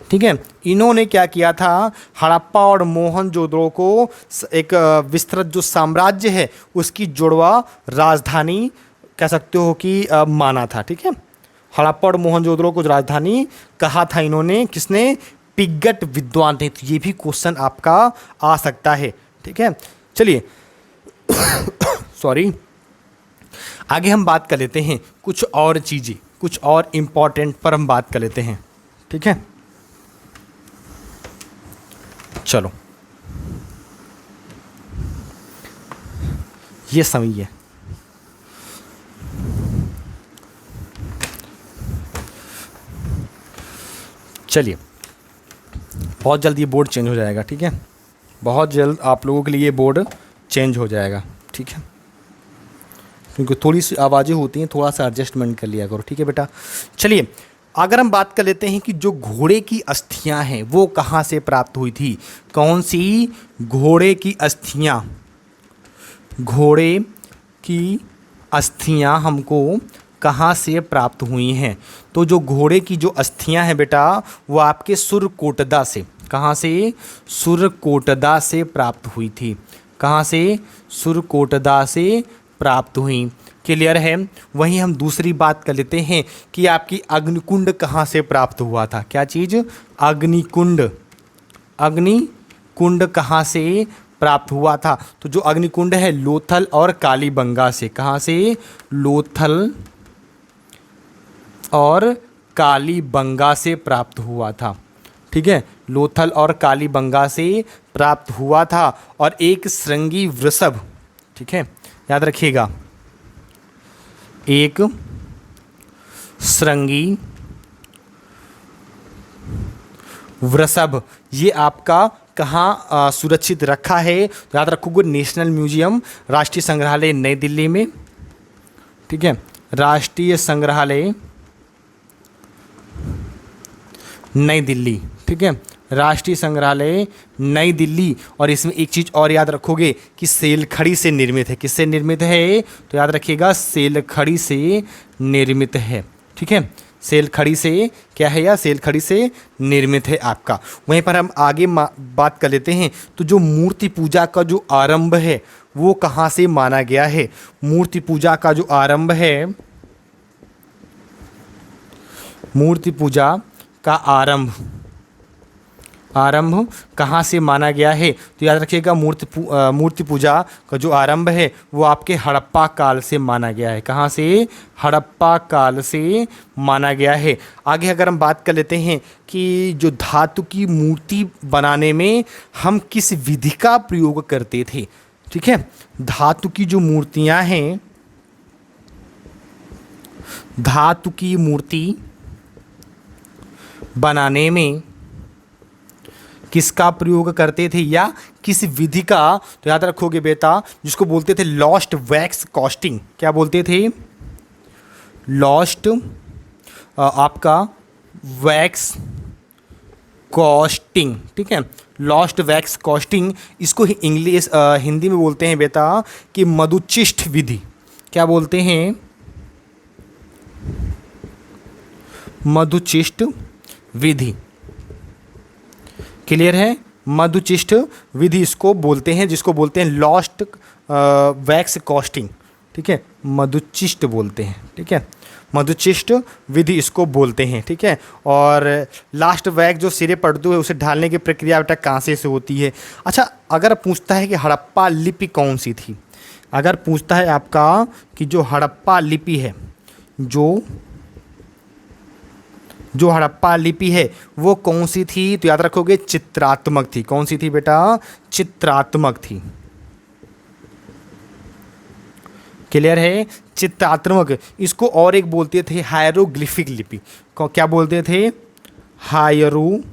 Speaker 1: ठीक है, इन्होंने क्या किया था? हड़प्पा और मोहनजोदड़ो को एक विस्तृत जो साम्राज्य है उसकी जुड़वा राजधानी कह सकते हो कि माना था। ठीक है, हड़प्पा और मोहनजोदड़ो को राजधानी कहा था इन्होंने। किसने? पिग्गट विद्वान थे। तो ये भी क्वेश्चन आपका आ सकता है। ठीक है, चलिए सॉरी, आगे हम बात कर लेते हैं कुछ और चीज़ें, कुछ और इम्पॉर्टेंट पर हम बात कर लेते हैं। ठीक है, चलो ये समझिए। चलिए, बहुत जल्द ये बोर्ड चेंज हो जाएगा। ठीक है, बहुत जल्द आप लोगों के लिए ये बोर्ड चेंज हो जाएगा। ठीक है, क्योंकि थोड़ी सी आवाज़ें होती हैं, थोड़ा सा एडजस्टमेंट कर लिया करो। ठीक है बेटा, चलिए अगर हम बात कर लेते हैं कि जो घोड़े की अस्थियां हैं वो कहाँ से प्राप्त हुई थी? कौन सी घोड़े की अस्थियां? घोड़े की अस्थियां हमको कहाँ से प्राप्त हुई हैं? तो जो घोड़े की जो अस्थियां हैं बेटा, वो आपके सुरकोटदा से, कहाँ से? सुरकोटदा से प्राप्त हुई थी। कहाँ से? सुरकोटदा से प्राप्त हुई। क्लियर है? वहीं हम दूसरी बात कर लेते हैं कि आपकी अग्निकुंड कहाँ से प्राप्त हुआ था? क्या चीज़? अग्निकुंड। अग्निकुंड कहाँ से प्राप्त हुआ था? तो जो अग्निकुंड है लोथल और कालीबंगा से। कहाँ से? लोथल और कालीबंगा से प्राप्त हुआ था। ठीक है, लोथल और कालीबंगा से प्राप्त हुआ था। और एक श्रृंगी वृषभ, ठीक है, याद रखिएगा, एक श्रृंगी वृषभ, ये आपका कहाँ सुरक्षित रखा है? तो याद रखोगे नेशनल म्यूजियम, राष्ट्रीय संग्रहालय नई दिल्ली में, ठीक है, राष्ट्रीय संग्रहालय नई दिल्ली, ठीक है, राष्ट्रीय संग्रहालय नई दिल्ली। और इसमें एक चीज़ और याद रखोगे कि सेलखड़ी से निर्मित है। किससे निर्मित है? तो याद रखिएगा सेलखड़ी से निर्मित है, ठीक है, सेलखड़ी से क्या है? या सेलखड़ी से निर्मित है आपका। वहीं पर हम आगे बात कर लेते हैं। तो जो मूर्ति पूजा का जो आरंभ है वो कहाँ से माना गया है? मूर्ति पूजा का जो आरंभ है, मूर्ति पूजा का आरंभ कहाँ से माना गया है? तो याद रखिएगा मूर्ति पूजा का जो आरंभ है वो आपके हड़प्पा काल से माना गया है। कहाँ से? हड़प्पा काल से माना गया है। आगे अगर हम बात कर लेते हैं कि जो धातु की मूर्ति बनाने में हम किस विधि का प्रयोग करते थे, ठीक है, धातु की जो मूर्तियाँ हैं, धातु की मूर्ति बनाने में किसका प्रयोग करते थे या किस विधि का? तो याद रखोगे बेटा, जिसको बोलते थे लॉस्ट वैक्स कास्टिंग। क्या बोलते थे? लॉस्ट आपका वैक्स कास्टिंग, ठीक है, लॉस्ट वैक्स कास्टिंग। इसको इंग्लिश हिंदी में बोलते हैं बेटा कि मधुचिष्ट विधि। क्या बोलते हैं? मधुचिष्ट विधि। क्लियर है? मधुचिष्ट विधि इसको बोलते हैं, जिसको बोलते हैं लॉस्ट वैक्स कास्टिंग, ठीक है, मधुचिष्ट बोलते हैं, ठीक है, मधुचिष्ट विधि इसको बोलते हैं, ठीक है। और लास्ट वैक्स जो सिरे पड़तू है उसे ढालने की प्रक्रिया बेटा कांसे से होती है। अच्छा, अगर पूछता है कि हड़प्पा लिपि कौन सी थी, अगर पूछता है आपका कि जो हड़प्पा लिपि है, जो हड़प्पा लिपि है वो कौन सी थी? तो याद रखोगे चित्रात्मक थी। कौन सी थी बेटा? चित्रात्मक थी। क्लियर है? चित्रात्मक। इसको और एक बोलते थे हायरोग्लिफिक लिपि। क्या बोलते थे? हायरोग्लिफिक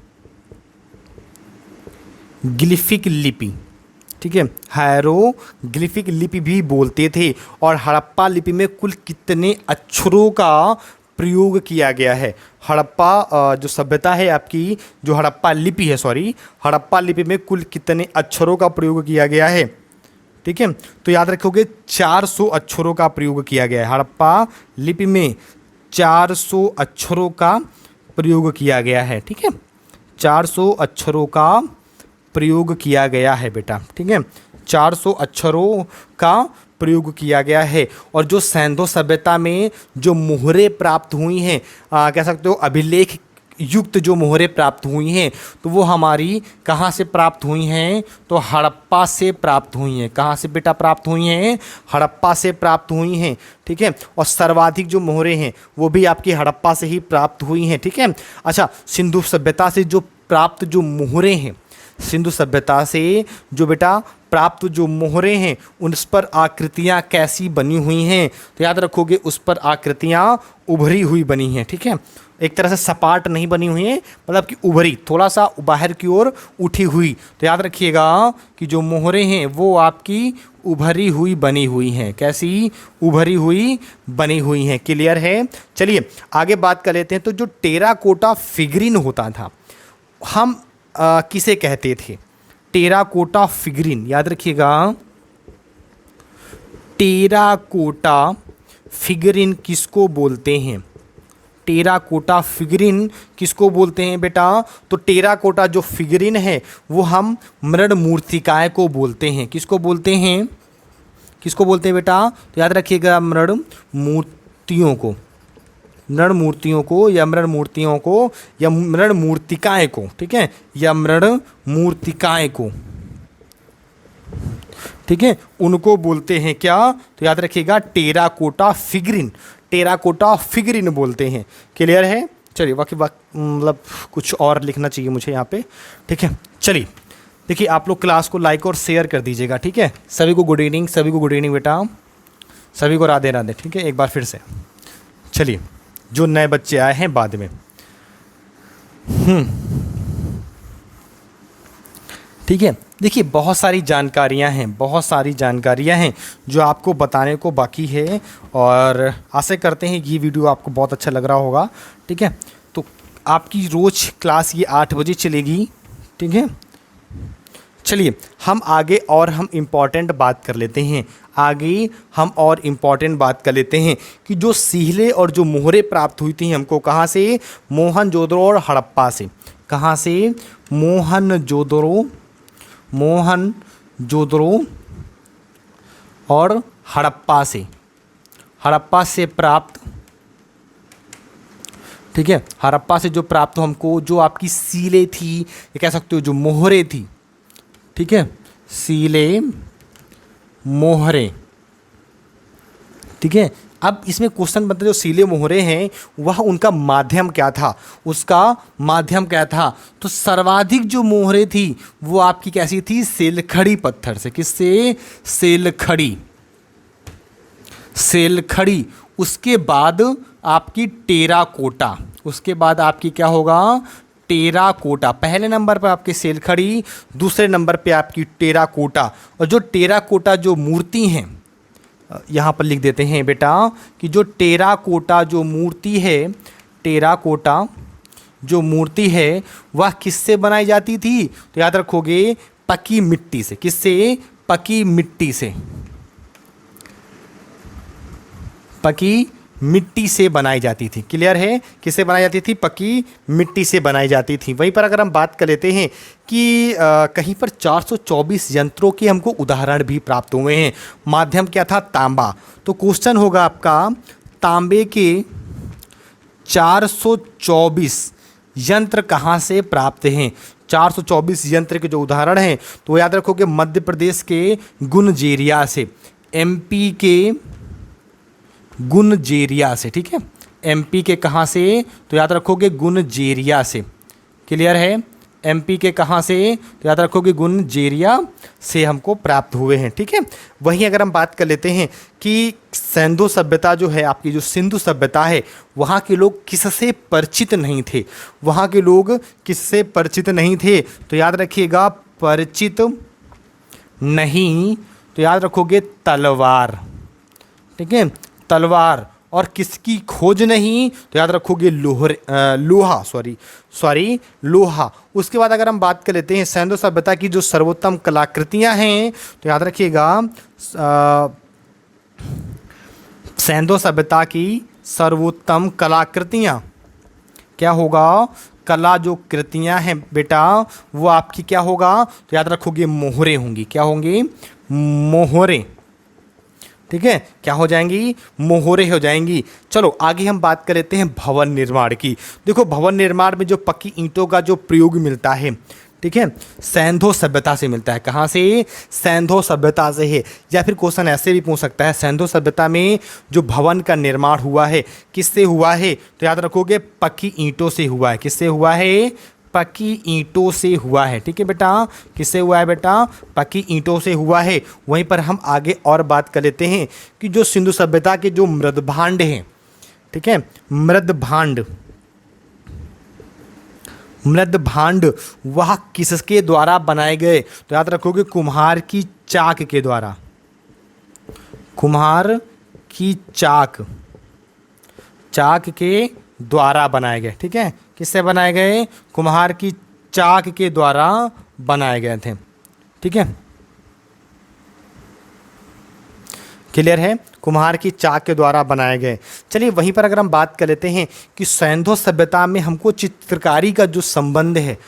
Speaker 1: लिपि, ठीक है, हायरोग्लिफिक लिपि भी बोलते थे। और हड़प्पा लिपि में कुल कितने अक्षरों का प्रयोग किया गया है? हड़प्पा जो सभ्यता है आपकी, जो हड़प्पा लिपि है, हड़प्पा लिपि में कुल कितने अक्षरों का प्रयोग किया गया है? ठीक है, तो याद रखोगे 400 अक्षरों का प्रयोग किया गया है। हड़प्पा लिपि में 400 अक्षरों का प्रयोग किया गया है, ठीक है, 400 अक्षरों का प्रयोग किया गया है बेटा, ठीक है, 400 अक्षरों का प्रयोग किया गया है। और जो सैंधो सभ्यता में जो मोहरें प्राप्त हुई हैं, कह सकते हो अभिलेख युक्त जो मोहरें प्राप्त हुई हैं, तो वो हमारी कहाँ से प्राप्त हुई हैं? तो हड़प्पा से प्राप्त हुई हैं। कहाँ से बेटा प्राप्त हुई हैं? हड़प्पा से प्राप्त हुई हैं, ठीक है। और सर्वाधिक जो मोहरें हैं वो भी आपकी हड़प्पा से ही प्राप्त हुई हैं, ठीक है। अच्छा, सिंधु सभ्यता से जो प्राप्त जो मोहरें हैं, सिंधु सभ्यता से जो बेटा प्राप्त जो मोहरें हैं उस पर आकृतियाँ कैसी बनी हुई हैं? तो याद रखोगे उस पर आकृतियाँ उभरी हुई बनी हैं, ठीक है, एक तरह से सपाट नहीं बनी हुई हैं, मतलब कि उभरी, थोड़ा सा बाहर की ओर उठी हुई। तो याद रखिएगा कि जो मोहरें हैं वो आपकी उभरी हुई बनी हुई हैं। कैसी? उभरी हुई बनी हुई हैं। क्लियर है? चलिए आगे बात कर लेते हैं। तो जो टेराकोटा फिगरिन होता था, हम किसे कहते थे? Terracotta figurine. याद रखिएगा, टेराकोटा फिगरिन किसको बोलते हैं? टेराकोटा फिगरिन किसको बोलते हैं बेटा? तो टेराकोटा जो फिगरिन है वो हम मृण मूर्तिकाएं को बोलते हैं। किसको बोलते हैं? किसको बोलते हैं बेटा? तो याद रखिएगा मृण मूर्तियों को, मृण मूर्तियों को या मृण मूर्तियों को या मृण मूर्तिकाएं को, ठीक है, या मृण मूर्तिकाएं को, ठीक है, उनको बोलते हैं क्या? तो याद रखिएगा टेराकोटा फिगरिन, टेराकोटा फिगरिन बोलते हैं। क्लियर है? चलिए बाकी मतलब कुछ और लिखना चाहिए मुझे यहाँ पे, ठीक है। चलिए देखिए, आप लोग क्लास को लाइक और शेयर कर दीजिएगा, ठीक है। सभी को गुड इवनिंग, सभी को गुड इवनिंग बेटा, सभी को राधे राधे, ठीक है, एक बार फिर से। चलिए, जो नए बच्चे आए हैं बाद में, ठीक है। देखिए बहुत सारी जानकारियां हैं जो आपको बताने को बाकी है, और आशा करते हैं ये वीडियो आपको बहुत अच्छा लग रहा होगा। ठीक है, तो आपकी रोज़ क्लास ये 8 बजे चलेगी। ठीक है, चलिए हम आगे और हम इम्पॉर्टेंट बात कर लेते हैं। कि जो सीले और जो मोहरे प्राप्त हुई थी हमको कहाँ से? मोहनजोदड़ो और हड़प्पा से। कहाँ से? मोहनजोदड़ो और हड़प्पा से प्राप्त। ठीक है, हड़प्पा से जो प्राप्त हमको, जो आपकी सीलें थी, ये कह सकते हो जो मोहरे थी। ठीक है, सीले मोहरे। ठीक है, अब इसमें क्वेश्चन बनता है जो सीले मोहरे हैं वह उनका माध्यम क्या था? तो सर्वाधिक जो मोहरे थी वो आपकी कैसी थी? सेलखड़ी पत्थर से। किससे? सेलखड़ी। उसके बाद आपकी टेराकोटा। क्या होगा? टेराकोटा। पहले नंबर पर आपकी सेलखड़ी, दूसरे नंबर पे आपकी टेराकोटा। और जो टेराकोटा जो मूर्ति हैं, यहाँ पर लिख देते हैं बेटा कि जो टेराकोटा जो मूर्ति है वह किससे बनाई जाती थी? तो याद रखोगे पकी मिट्टी से। किससे? पकी मिट्टी से बनाई जाती थी। क्लियर है? किससे बनाई जाती थी? पकी मिट्टी से बनाई जाती थी। वहीं पर अगर हम बात कर लेते हैं कि कहीं पर 424 यंत्रों के हमको उदाहरण भी प्राप्त हुए हैं। माध्यम क्या था? तांबा। तो क्वेश्चन होगा आपका, तांबे के 424 यंत्र कहाँ से प्राप्त हैं? 424 यंत्र के जो उदाहरण हैं तो याद रखोगे मध्य प्रदेश के गुनजेरिया से, एमपी के गुनजेरिया से। ठीक है, एमपी के कहाँ से? तो याद रखोगे गुनजेरिया से। क्लियर है? एमपी के कहाँ से? तो याद रखोगे गुनजेरिया से हमको प्राप्त हुए हैं। ठीक है, वहीं अगर हम बात कर लेते हैं कि सिंधु सभ्यता जो है आपकी, जो सिंधु सभ्यता है, वहाँ के लोग किससे परिचित नहीं थे? तो याद रखिएगा परिचित नहीं, तो याद रखोगे तलवार। ठीक है, तलवार। और किसकी खोज नहीं? तो याद रखोगे लोहा। उसके बाद अगर हम बात कर लेते हैं सिंधु सभ्यता की जो सर्वोत्तम कलाकृतियां हैं, तो याद रखिएगा सिंधु सभ्यता की सर्वोत्तम कलाकृतियां क्या होगा? कला जो कृतियां हैं बेटा वो आपकी क्या होगा? तो याद रखोगे मोहरे होंगी। क्या होंगी? मोहरे। ठीक है, क्या हो जाएंगी? मोहरे हो जाएंगी। चलो आगे हम बात कर लेते हैं भवन निर्माण की। देखो भवन निर्माण में जो पक्की ईंटों का जो प्रयोग मिलता है, ठीक है, सिंधु सभ्यता से मिलता है। कहाँ से? सिंधु सभ्यता से है। या फिर क्वेश्चन ऐसे भी पूछ सकता है, सिंधु सभ्यता में जो भवन का निर्माण हुआ है किससे हुआ है? तो याद रखोगे पक्की ईंटों से हुआ है। किससे हुआ है? पक्की ईंटों से हुआ है। ठीक है बेटा, किससे हुआ है बेटा? पक्की ईंटों से हुआ है। वहीं पर हम आगे और बात कर लेते हैं कि जो सिंधु सभ्यता के जो मृदभांड हैं, ठीक है, मृदभांड वह किसके द्वारा बनाए गए? तो याद रखोगे कुम्हार की चाक के द्वारा। कुम्हार की चाक के द्वारा बनाए गए। ठीक है, किससे बनाए गए? कुम्हार की चाक के द्वारा बनाए गए थे। ठीक है, क्लियर है? कुम्हार की चाक के द्वारा बनाए गए। चलिए वहीं पर अगर हम बात कर लेते हैं कि सिंधु सभ्यता में हमको चित्रकारी का जो संबंध है,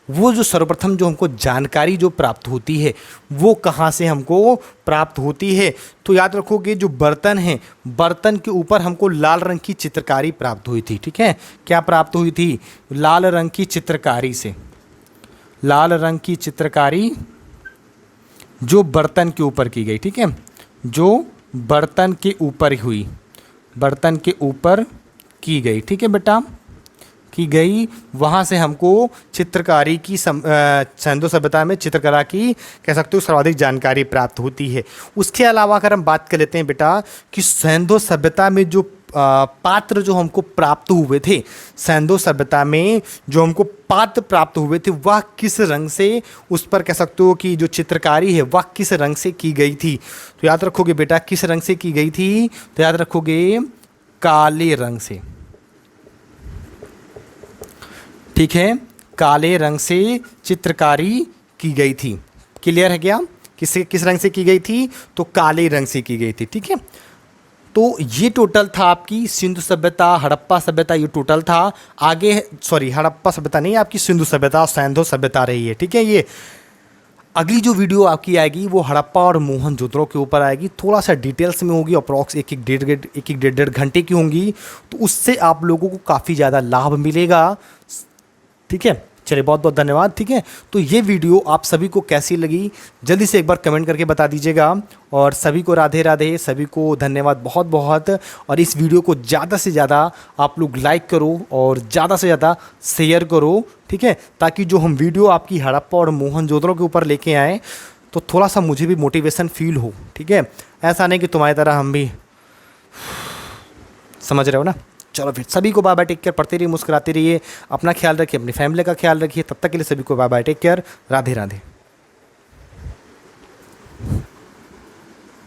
Speaker 1: वो जो सर्वप्रथम जो हमको जानकारी जो प्राप्त होती है वो कहाँ से हमको प्राप्त होती है? तो याद रखोगे जो बर्तन हैं, बर्तन के ऊपर हमको लाल रंग की चित्रकारी प्राप्त हुई थी। ठीक है, क्या प्राप्त हुई थी? लाल रंग की चित्रकारी से। लाल रंग की चित्रकारी जो बर्तन के ऊपर की गई। ठीक है, जो बर्तन के ऊपर हुई, बर्तन के ऊपर की गई। ठीक है बेटा, की गई। वहाँ से हमको चित्रकारी की सिंधु सभ्यता में चित्रकला की कह सकते हो सर्वाधिक जानकारी प्राप्त होती है। उसके अलावा अगर हम बात कर लेते हैं बेटा कि सिंधु सभ्यता में जो पात्र जो हमको प्राप्त हुए थे, सैंधो सभ्यता में जो हमको पात्र प्राप्त हुए थे वह किस रंग से, उस पर कह सकते हो कि जो चित्रकारी है वह किस रंग से की गई थी। तो याद रखोगे बेटा किस रंग से की गई थी, तो याद रखोगे काले रंग से। ठीक है, काले रंग से चित्रकारी की गई थी। क्लियर है क्या? किस रंग से की गई थी, तो काले रंग से की गई थी। ठीक है, तो ये टोटल था आपकी सिंधु सभ्यता, हड़प्पा सभ्यता, ये टोटल था। आगे सॉरी हड़प्पा सभ्यता नहीं, आपकी सिंधु सभ्यता और सैंधो सभ्यता रही है। ठीक है, ये अगली जो वीडियो आपकी आएगी वो हड़प्पा और मोहनजोदड़ो के ऊपर आएगी, थोड़ा सा डिटेल्स में होगी, अप्रॉक्स एक एक डेढ़ घंटे की होंगी, तो उससे आप लोगों को काफ़ी ज़्यादा लाभ मिलेगा। ठीक है, चलिए बहुत बहुत धन्यवाद। ठीक है, तो ये वीडियो आप सभी को कैसी लगी जल्दी से एक बार कमेंट करके बता दीजिएगा, और सभी को राधे राधे, सभी को धन्यवाद बहुत बहुत। और इस वीडियो को ज़्यादा से ज़्यादा आप लोग लाइक करो और ज़्यादा से ज़्यादा शेयर करो। ठीक है, ताकि जो हम वीडियो आपकी हड़प्पा और मोहनजोदड़ो के ऊपर लेके आएँ तो थोड़ा सा मुझे भी मोटिवेशन फील हो। ठीक है, ऐसा नहीं कि तुम्हारी तरह हम भी, समझ रहे हो ना। चलो फिर सभी को बाय बाय, टेक केयर, पढ़ते रहिए, मुस्कुराते रहिए, अपना ख्याल रखिए, अपनी फैमिली का ख्याल रखिए। तब तक के लिए सभी को bye bye, take care, Radhe Radhe.